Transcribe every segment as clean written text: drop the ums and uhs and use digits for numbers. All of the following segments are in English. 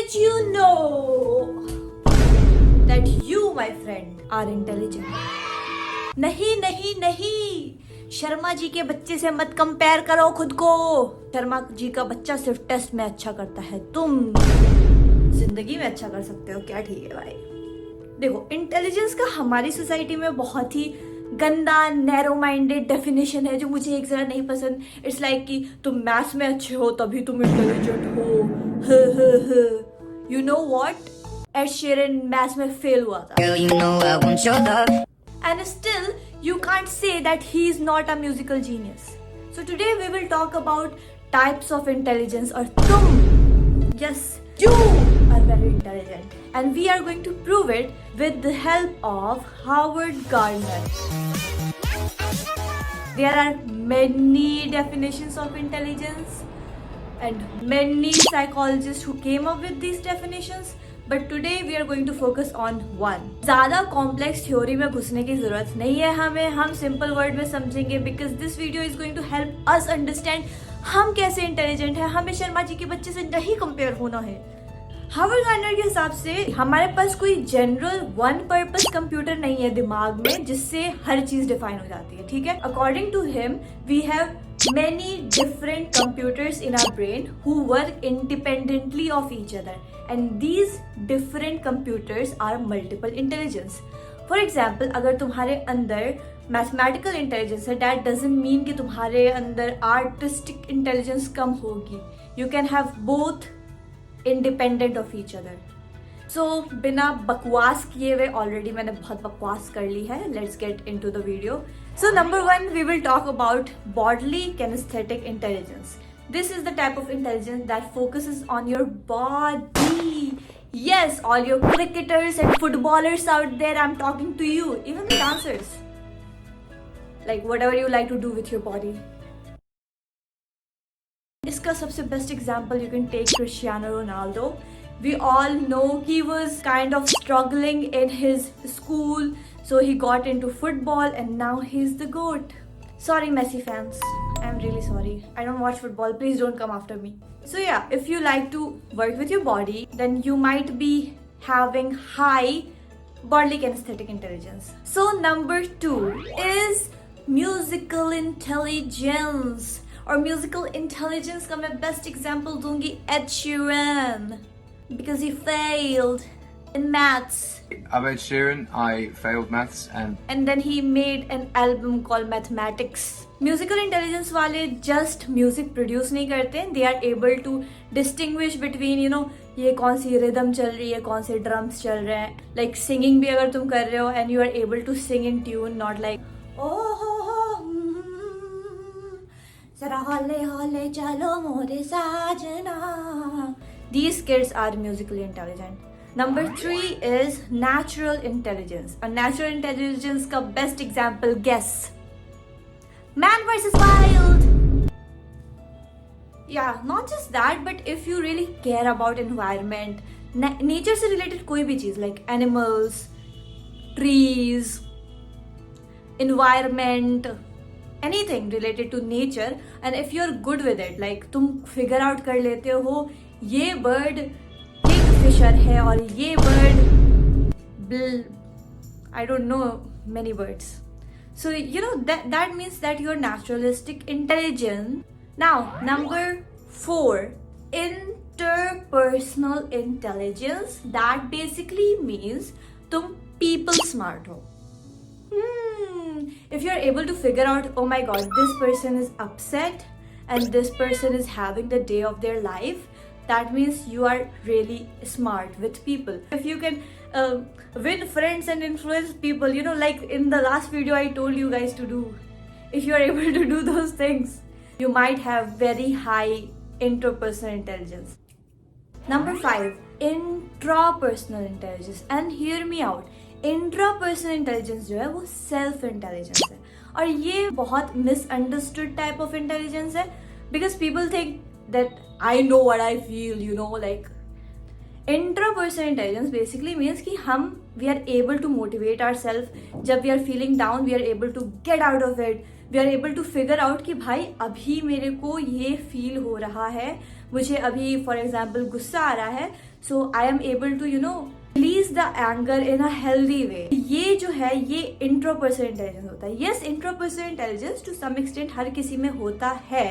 Did you know that you, my friend, are intelligent? नहीं नहीं नहीं, शर्मा जी के बच्चे से मत कंपेयर करो खुद को। शर्मा जी का बच्चा सिर्फ टेस्ट में अच्छा करता है, तुम जिंदगी में अच्छा कर सकते हो क्या? ठीक है भाई। देखो, इंटेलिजेंस का हमारी सोसाइटी में बहुत ही गंदा नैरो माइंडेड डेफिनेशन है जो मुझे एक जरा नहीं पसंद। इट्स लाइक कि तुम मैथ्स में अच्छे हो तभी तुम इंटेलिजेंट हो। You know what, Ed Sheeran maths में फेल हुआ था। Girl, you know I want your love. And still you can't say that he is not a musical genius. So today we will talk about types of intelligence. Or tum, yes, you are very intelligent, and we are going to prove it with the help of Howard Gardner. There are many definitions of intelligence and many psychologists who came up with these definitions. But today we are going to focus on one. ज़्यादा complex theory में घुसने की जरूरत नहीं है हमें, हम simple word में समझेंगे because this video is going to help us understand हम कैसे इंटेलिजेंट हैं। हमें शर्मा जी के बच्चे से नहीं कंपेयर होना है। हार्वर्ड गार्डनर के हिसाब से हमारे पास कोई जनरल वन पर्पस कंप्यूटर नहीं है दिमाग में जिससे हर चीज डिफाइन हो जाती है, ठीक है। According to him we have many different computers in our brain who work independently of each other, and these different computers are multiple intelligence. For example, अगर तुम्हारे अंदर mathematical intelligence है, that doesn't mean कि तुम्हारे अंदर artistic intelligence कम होगी. You can have both independent of each other. So बिना बकवास किए हुए, ऑलरेडी मैंने बहुत बकवास कर ली है, let's get into the video. So number one, we will talk about bodily kinesthetic intelligence. This is the type of intelligence that focuses on your body. Yes, all your cricketers and footballers out there, I'm talking to you. Even the dancers. Like whatever you like to do with your body. इसका सबसे best example you can take Cristiano Ronaldo. We all know he was kind of struggling in his school, so he got into football and now he's the GOAT. Sorry Messi fans, I'm really sorry. I don't watch football, please don't come after me. So yeah, if you like to work with your body, then you might be having high bodily kinesthetic intelligence. So number 2 is musical intelligence. और musical intelligence का मैं best example दूंगी Ed Sheeran, because he failed in maths. I'm Ed Sheeran. I failed maths and then he made an album called Mathematics. Musical intelligence वाले just music produce नहीं करते, they are able to distinguish between, you know, ये कौन सी rhythm चल रही है, कौन से drums चल रहे हैं. Like singing भी अगर तुम कर रहे हो and you are able to sing in tune, not like oh जरा हौले हौले चलो मोरे साजना. These kids are musically intelligent. Number 3 is natural intelligence. A natural intelligence का best example, guess. Man vs. Wild. Yeah, not just that, but if you really care about environment, nature से related कोई भी चीज like animals, trees, environment, anything related to nature, and if you're good with it, like तुम figure out कर लेते हो ये bird Kingfisher है और ये bird I don't know many birds. So you know that means that you're naturalistic intelligent. Now number 4, interpersonal intelligence. That basically means तुम people smart हो. If you're able to figure out, oh my god, this person is upset and this person is having the day of their life, that means you are really smart with people. If you can win friends and influence people, you know, like in the last video I told you guys to do, if you are able to do those things, you might have very high interpersonal intelligence. Number 5, intrapersonal intelligence. And hear me out, intrapersonal intelligence जो है वो self intelligence है, और ये बहुत misunderstood type of intelligence है because people think that I know what I feel, you know, like intrapersonal intelligence basically means कि हम we are able to motivate our self. जब we are feeling down we are able to get out of it, we are able to figure out कि भाई अभी मेरे को ये feel हो रहा है, मुझे अभी फॉर एग्जाम्पल गुस्सा आ रहा है, so I am able to release the anger in a healthy way. ये जो है ये इंट्रोपर्सनल इंटेलिजेंस होता है. Yes, intrapersonal intelligence to some extent हर किसी में होता है,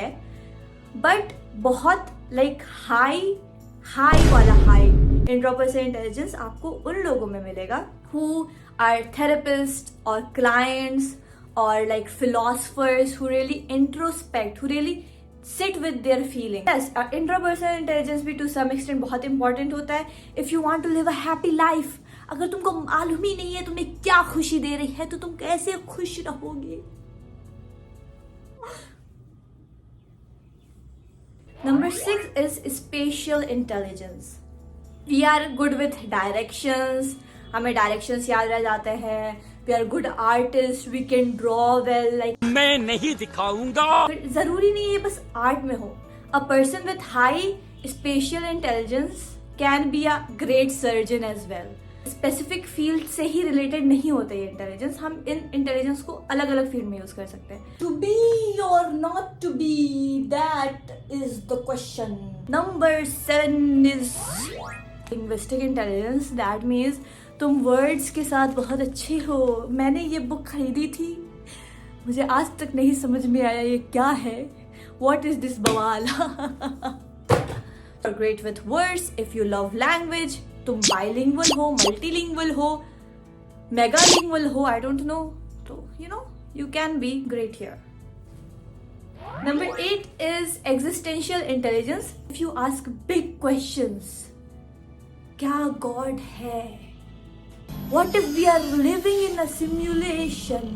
बट बहुत लाइक हाई वाला हाई इंट्रोपर्सनल इंटेलिजेंस आपको उन लोगों में मिलेगा who are therapists or clients or like philosophers who really introspect, who really sit with their feelings. Yes, intrapersonal intelligence भी to some extent बहुत important होता है. If you want to live a happy life, अगर तुमको मालूम ही नहीं है तुम्हें क्या खुशी दे रही है तो तुम कैसे खुश रहोगे. Number 6 is spatial intelligence. We are good with directions. हमें directions याद रह जाते हैं. We are good artists. We can draw well. Like मैं नहीं दिखाऊंगा. जरूरी नहीं है बस आर्ट में हो. A person with high spatial intelligence can be a great surgeon as well. Specific field से ही रिलेटेड नहीं होता ये इंटेलिजेंस. हम इन इंटेलिजेंस को अलग अलग फील्ड में यूज कर सकते हैं. टू बी और not to be, that is the question. Number 7 is linguistic intelligence. That means तुम वर्ड्स के साथ बहुत अच्छे हो. मैंने ये बुक खरीदी थी, मुझे आज तक नहीं समझ में आया ये क्या है. व्हाट इज दिस बवाल. You're great with words. If you love language, तुम bilingual हो, multilingual हो, megalingual हो, I don't know. So, you can be great here. Number 8 is existential intelligence. If you ask big questions, क्या God है? What if we are living in a simulation?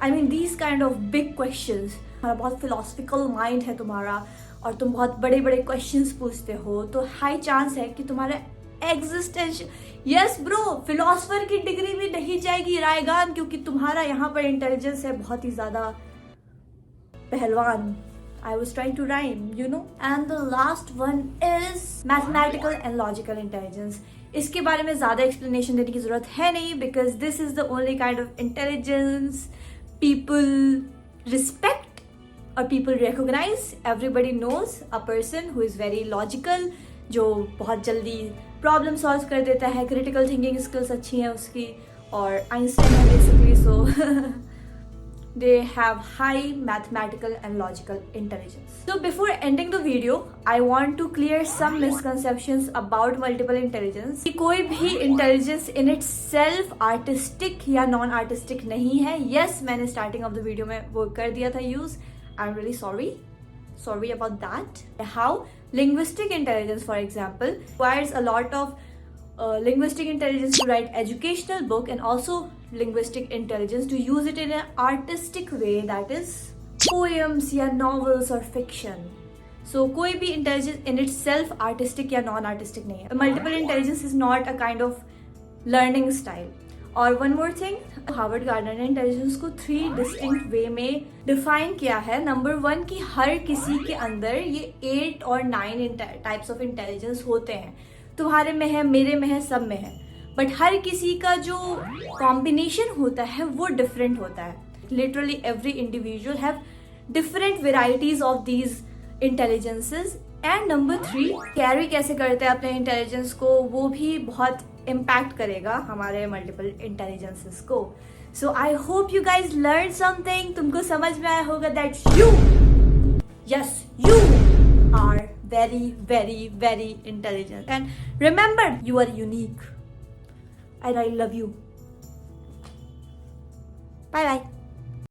I mean, these kind of big questions. हमारा बहुत philosophical mind है तुम्हारा और तुम बहुत बड़े बड़े क्वेश्चंस पूछते हो, तो हाई चांस है कि तुम्हारा एग्जिस्टेंशियल. यस ब्रो, फिलोसफर की डिग्री भी नहीं जाएगी रायगान, क्योंकि तुम्हारा यहाँ पर इंटेलिजेंस है बहुत ही ज्यादा पहलवान. I was trying to rhyme, And the last one is mathematical and logical intelligence. इसके बारे में ज्यादा एक्सप्लेनेशन देने की जरूरत है नहीं, because this is the only kind of intelligence people respect or people recognize. Everybody knows a person who is very logical, जो बहुत जल्दी प्रॉब्लम सॉल्व कर देता है. क्रिटिकल थिंकिंग स्किल्स अच्छी हैं उसकी, और आइंस्टाइन है basically. So they have high mathematical and logical intelligence. So before ending the video, I want to clear some misconceptions about multiple intelligence. कि कोई भी intelligence in itself artistic या non artistic नहीं है. Yes, मैंने starting of the video में वो कर दिया था use. I'm really sorry about that. How linguistic intelligence, for example, requires a lot of linguistic intelligence to write educational book, and also linguistic intelligence to use it in an artistic way, that is poems या novels or fiction. So कोई भी intelligence in itself artistic या non artistic नहीं है. Multiple intelligence is not a kind of learning style. और one more thing, Harvard gardener ने intelligence को 3 distinct वे में डिफाइन किया है. नंबर 1 कि हर किसी के अंदर ये 8 और 9 टाइप्स ऑफ इंटेलिजेंस होते हैं. तुम्हारे में है, मेरे में है, सब में है, बट हर किसी का जो कॉम्बिनेशन होता है वो डिफरेंट होता है. Literally every individual have different varieties of these intelligences. And number 3, carry कैसे करते हैं अपने इंटेलिजेंस को, वो भी बहुत इम्पैक्ट करेगा हमारे मल्टीपल इंटेलिजेंसेस को. So I hope you guys learn something. तुमको समझ में आया होगा that you are very very very intelligent, and remember you are unique and I love you. Bye bye.